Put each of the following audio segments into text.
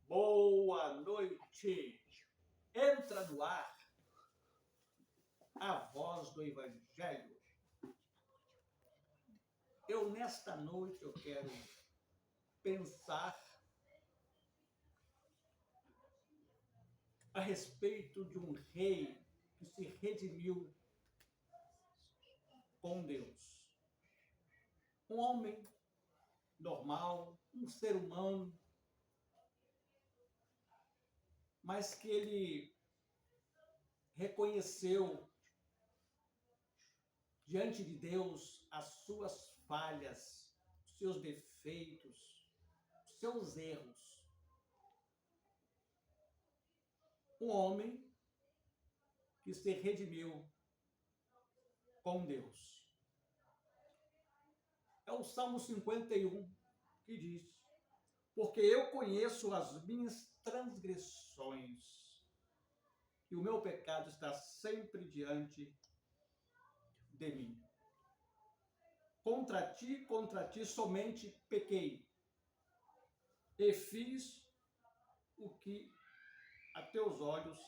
Boa noite. Entra no ar a voz do Evangelho. Nesta noite, eu quero pensar a respeito de um rei que se redimiu com Deus. Um homem normal, um ser humano, mas que ele reconheceu diante de Deus as suas falhas, os seus defeitos, os seus erros. Um homem que se redimiu com Deus. É o Salmo 51 que diz: porque eu conheço as minhas transgressões e o meu pecado está sempre diante de mim. Contra ti somente pequei e fiz o que a teus olhos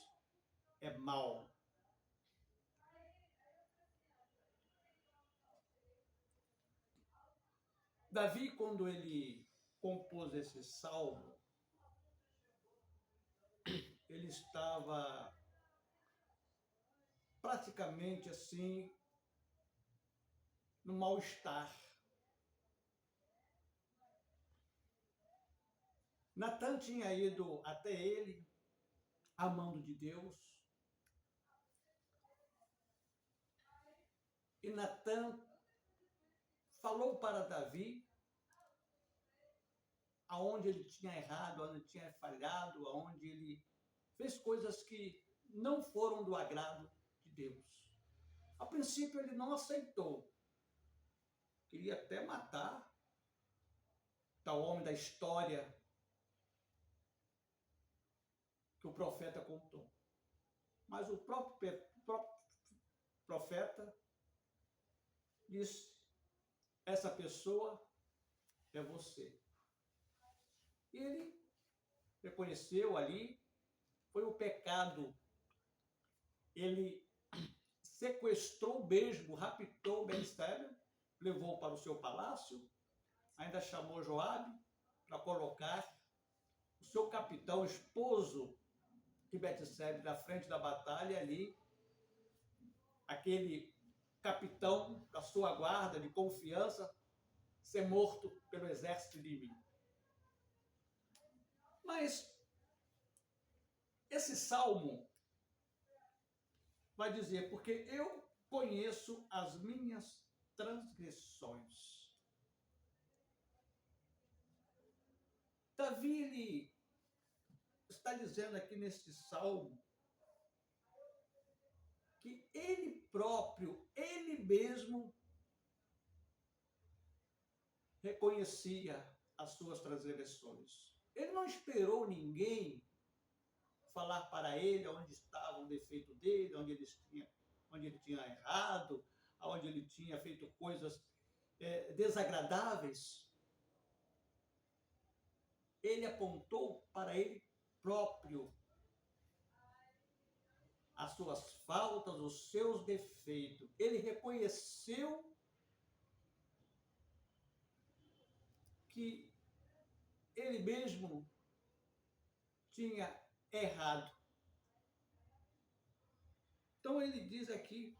é mal. Davi, quando ele compôs esse salmo, ele estava praticamente assim, no mal-estar. Natan tinha ido até ele, amando de Deus, e Natan falou para Davi aonde ele tinha errado, aonde ele tinha falhado, aonde ele fez coisas que não foram do agrado de Deus. A princípio ele não aceitou, queria até matar tal homem da história que o profeta contou. Mas o próprio profeta disse: essa pessoa é você. E ele reconheceu ali, foi o pecado. Ele sequestrou mesmo, raptou Betsebe, levou para o seu palácio, ainda chamou Joabe para colocar o seu capitão, esposo de Betsebe, na frente da batalha ali, aquele capitão da sua guarda de confiança ser morto pelo exército inimigo. Mas esse salmo vai dizer: porque eu conheço as minhas transgressões. Davi, ele está dizendo aqui neste salmo que ele próprio, ele mesmo reconhecia as suas transgressões. Ele não esperou ninguém falar para ele onde estava o defeito dele, onde ele tinha errado, onde ele tinha feito coisas desagradáveis. Ele apontou para ele próprio as suas faltas, os seus defeitos. Ele reconheceu que ele mesmo tinha errado. Então ele diz aqui: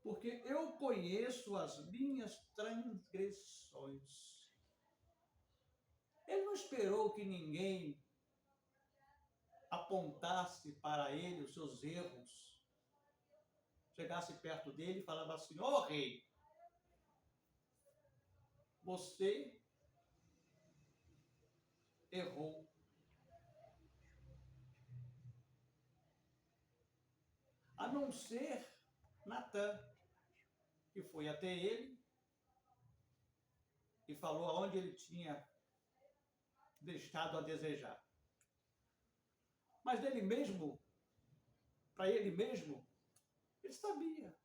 porque eu conheço as minhas transgressões. Ele não esperou que ninguém apontasse para ele os seus erros, chegasse perto dele e falava assim: ó rei, você errou. A não ser Natan, que foi até ele e falou aonde ele tinha deixado a desejar. Mas dele mesmo, para ele mesmo, ele sabia.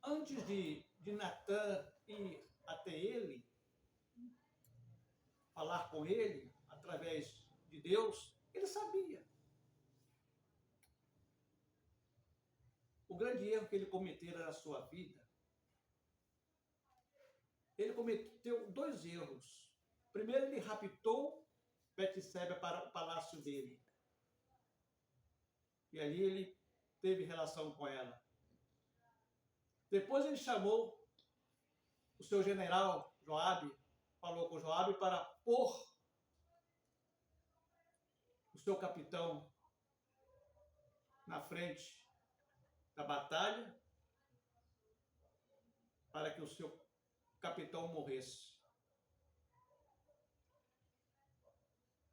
Antes de Natan ir até ele, falar com ele através de Deus, ele sabia. O grande erro que ele cometera na sua vida, ele cometeu 2 erros. Primeiro, ele raptou Betseba para o palácio dele. E ali ele teve relação com ela. Depois ele chamou o seu general, Joabe, falou com Joabe para pôr o seu capitão na frente da batalha para que o seu capitão morresse.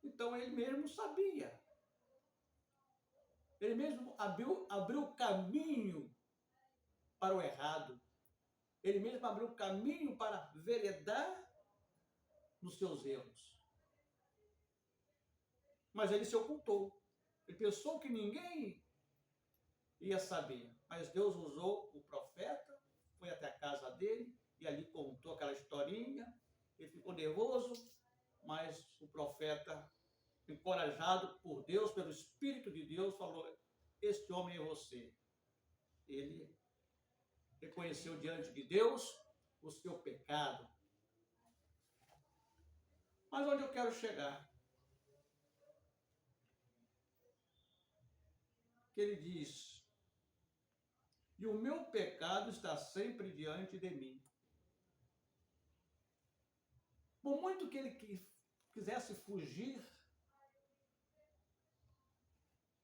Então ele mesmo sabia. Ele mesmo abriu caminho para o errado. Ele mesmo abriu caminho para veredar nos seus erros. Mas ele se ocultou. Ele pensou que ninguém ia saber. Mas Deus usou o profeta, foi até a casa dele e ali contou aquela historinha. Ele ficou nervoso, mas o profeta, encorajado por Deus, pelo Espírito de Deus, falou: este homem é você. Ele reconheceu diante de Deus o seu pecado. Mas onde eu quero chegar? Que ele diz: e o meu pecado está sempre diante de mim. Por muito que ele quisesse fugir,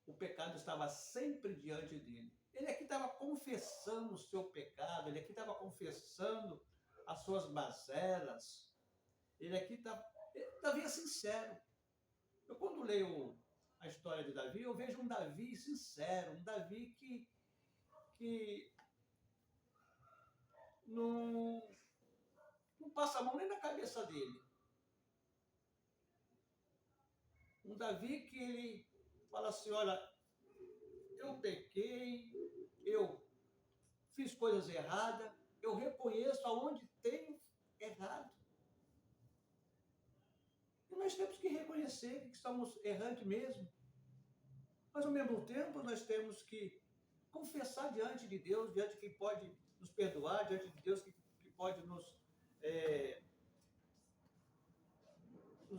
o pecado estava sempre diante dele. Ele aqui estava confessando o seu pecado, ele aqui estava confessando as suas mazelas, ele aqui estava sincero. Eu, quando leio a história de Davi, eu vejo um Davi sincero, um Davi que não passa a mão nem na cabeça dele. Um Davi que ele fala assim: olha, eu pequei, eu fiz coisas erradas, eu reconheço aonde tenho errado. E nós temos que reconhecer que estamos errantes mesmo. Mas, ao mesmo tempo, nós temos que confessar diante de Deus, diante de quem pode nos perdoar, diante de Deus que pode nos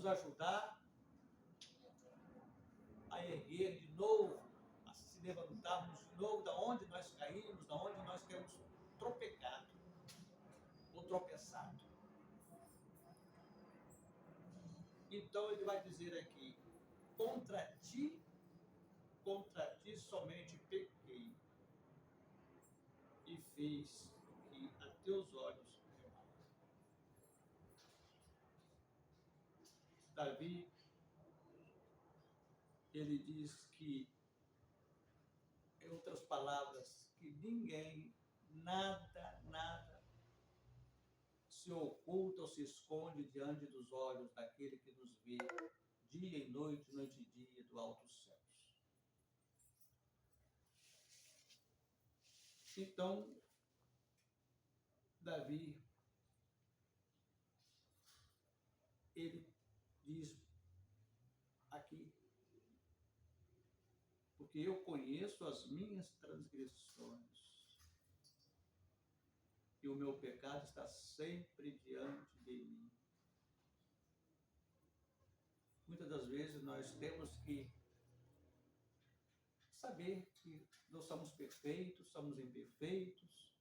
ajudar a erguer de novo, a se levantarmos de novo da onde nós caímos, da onde nós temos tropecado ou tropeçado. Então ele vai dizer aqui: contra ti somente pequei e fiz o que a teus olhos é mal. Davi, ele diz que, em outras palavras, que ninguém, nada se oculta ou se esconde diante dos olhos daquele que nos vê dia e noite, noite e dia, do alto dos céus. Então, Davi, ele diz aqui: porque eu conheço as minhas transgressões e o meu pecado está sempre diante de mim. Muitas das vezes nós temos que saber que não somos perfeitos, somos imperfeitos,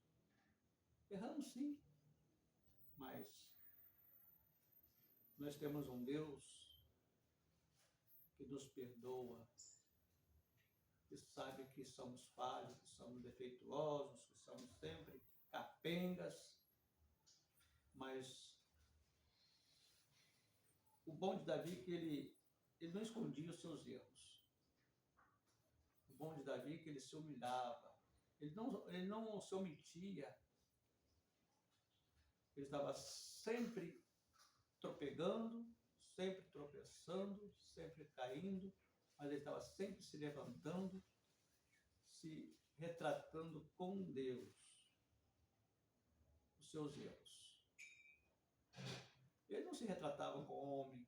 erramos sim, mas nós temos um Deus que nos perdoa, que sabe que somos falhos, que somos defeituosos, que somos sempre capengas, mas o bom de Davi é que ele não escondia os seus erros. O bom de Davi é que ele se humilhava, ele não se omitia, ele estava sempre tropegando, sempre tropeçando, sempre caindo, mas ele estava sempre se levantando, se retratando com Deus os seus erros. Ele não se retratava como homem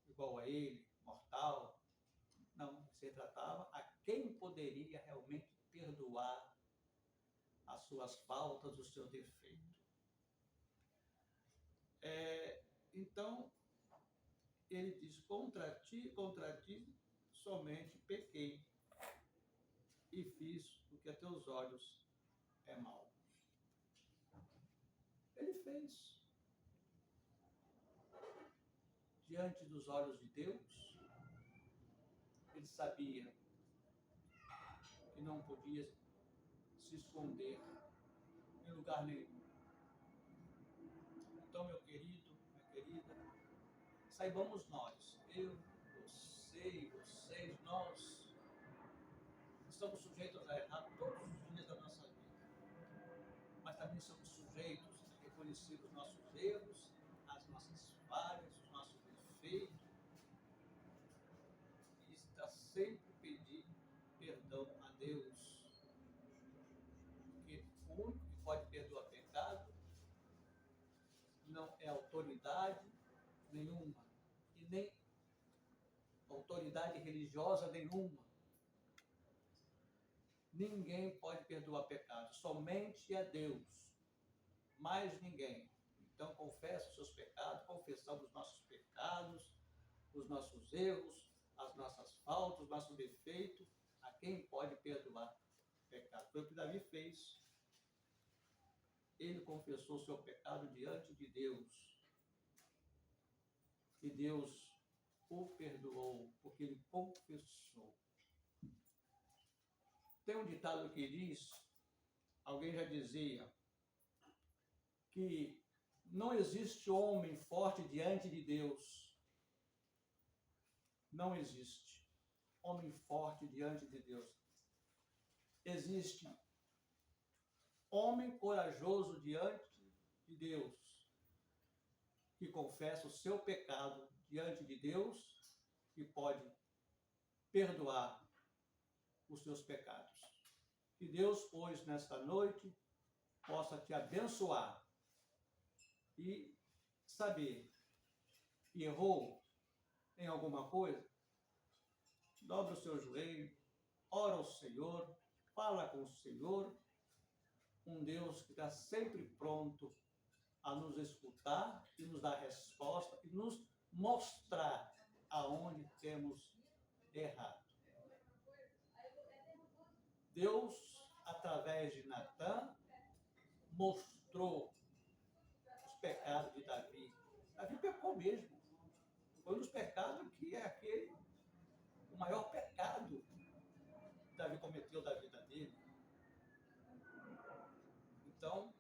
igual a ele, mortal. Não, ele se retratava a quem poderia realmente perdoar as suas faltas, os seus defeitos. Então, ele diz, contra ti, somente pequei e fiz o que a teus olhos é mal. Ele fez. Diante dos olhos de Deus, ele sabia que não podia se esconder em lugar nenhum. Então, meu querido, minha querida, saibamos nós, eu, você e vocês, nós estamos sujeitos a errar todos os dias da nossa vida, mas também somos sujeitos a reconhecer os nossos erros, as nossas falhas, os nossos defeitos, e estar sempre pedindo perdão a Deus, porque o único que pode perdoar pecado não é autoridade nenhuma, e nem autoridade religiosa nenhuma. Ninguém pode perdoar pecado, somente a Deus, mais ninguém. Então, confessa os seus pecados, confessamos os nossos pecados, os nossos erros, as nossas faltas, os nossos defeitos, a quem pode perdoar pecado. Foi o que Davi fez. Ele confessou o seu pecado diante de Deus. E Deus o perdoou, porque ele confessou. Tem um ditado que diz, alguém já dizia, que não existe homem forte diante de Deus. Não existe homem forte diante de Deus. Existe homem corajoso diante de Deus, que confessa o seu pecado diante de Deus e pode perdoar os seus pecados. Que Deus, pois, nesta noite, possa te abençoar e saber que errou em alguma coisa, dobra o seu joelho, ora ao Senhor, fala com o Senhor, um Deus que está sempre pronto a nos escutar e nos dar resposta e nos mostrar aonde temos errado. Deus, através de Natã, mostrou os pecados de Davi. Davi pecou mesmo. Foi um dos pecados que é o maior pecado que Davi cometeu da vida dele. Então,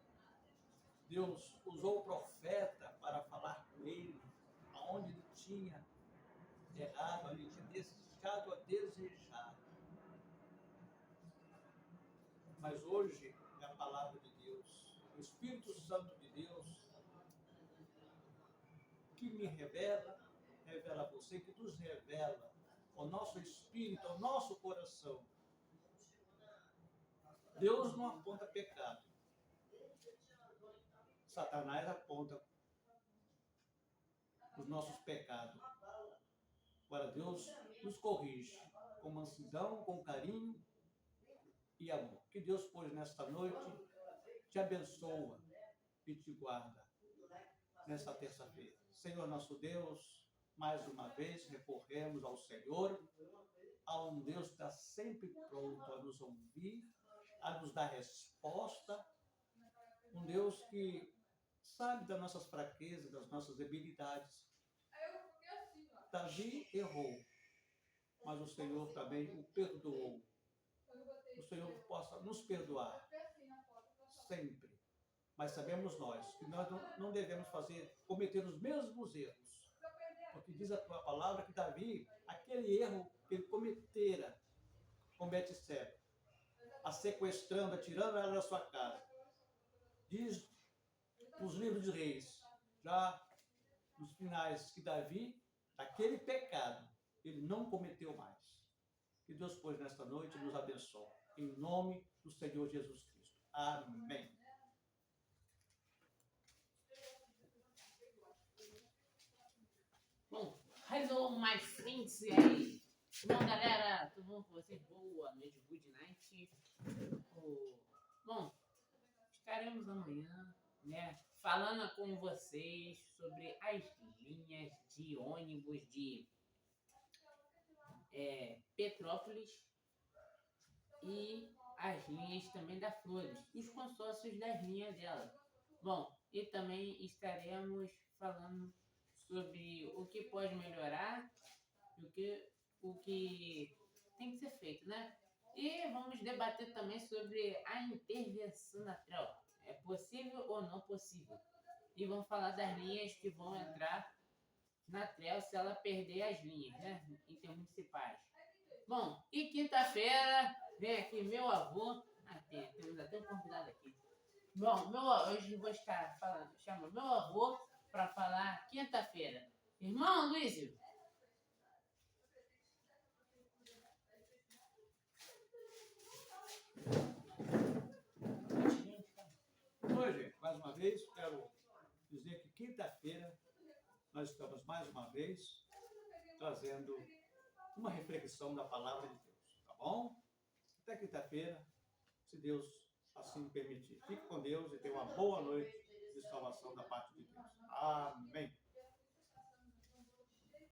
Deus usou o profeta para falar com ele, aonde ele tinha errado, onde ele tinha deixado a desejar. Mas hoje é a palavra de Deus, o Espírito Santo de Deus, que me revela a você, que nos revela ao nosso espírito, ao nosso coração. Deus não aponta pecado. Satanás aponta os nossos pecados. Agora Deus nos corrige com mansidão, com carinho e amor. Que Deus, pois, nesta noite, te abençoa e te guarda nesta terça-feira. Senhor nosso Deus, mais uma vez recorremos ao Senhor, a um Deus que está sempre pronto a nos ouvir, a nos dar resposta, um Deus que sabe das nossas fraquezas, das nossas debilidades. Davi errou, mas o Senhor também o perdoou. O Senhor possa nos perdoar sempre. Mas sabemos nós que nós não devemos cometer os mesmos erros. Porque diz a tua palavra que Davi, aquele erro que ele cometera com Betseba, a sequestrando, atirando ela da sua casa. Diz os livros de Reis, já nos finais, que Davi, aquele pecado, ele não cometeu mais. Que Deus, pois, nesta noite nos abençoe. Em nome do Senhor Jesus Cristo. Amém. Hello, my friends, e aí? Bom, galera, tudo bom com vocês? Boa noite, good night. Bom, estaremos amanhã, né, falando com vocês sobre as linhas de ônibus de Petrópolis e as linhas também da Flores, os consórcios das linhas dela. Bom, e também estaremos falando sobre o que pode melhorar e o que tem que ser feito, né? E vamos debater também sobre a intervenção na TREL. É possível ou não possível? E vamos falar das linhas que vão entrar na TREL se ela perder as linhas, né? Intermunicipais. Bom, e quinta-feira vem aqui meu avô. Temos até um convidado aqui. Bom, hoje vou estar falando, chama meu avô para falar quinta-feira. Irmão Luísio. Hoje, mais uma vez, quero dizer que quinta-feira nós estamos mais uma vez trazendo uma reflexão da palavra de Deus, tá bom? Até quinta-feira, se Deus assim permitir. Fique com Deus e tenha uma boa noite de salvação da parte de Deus. Amém.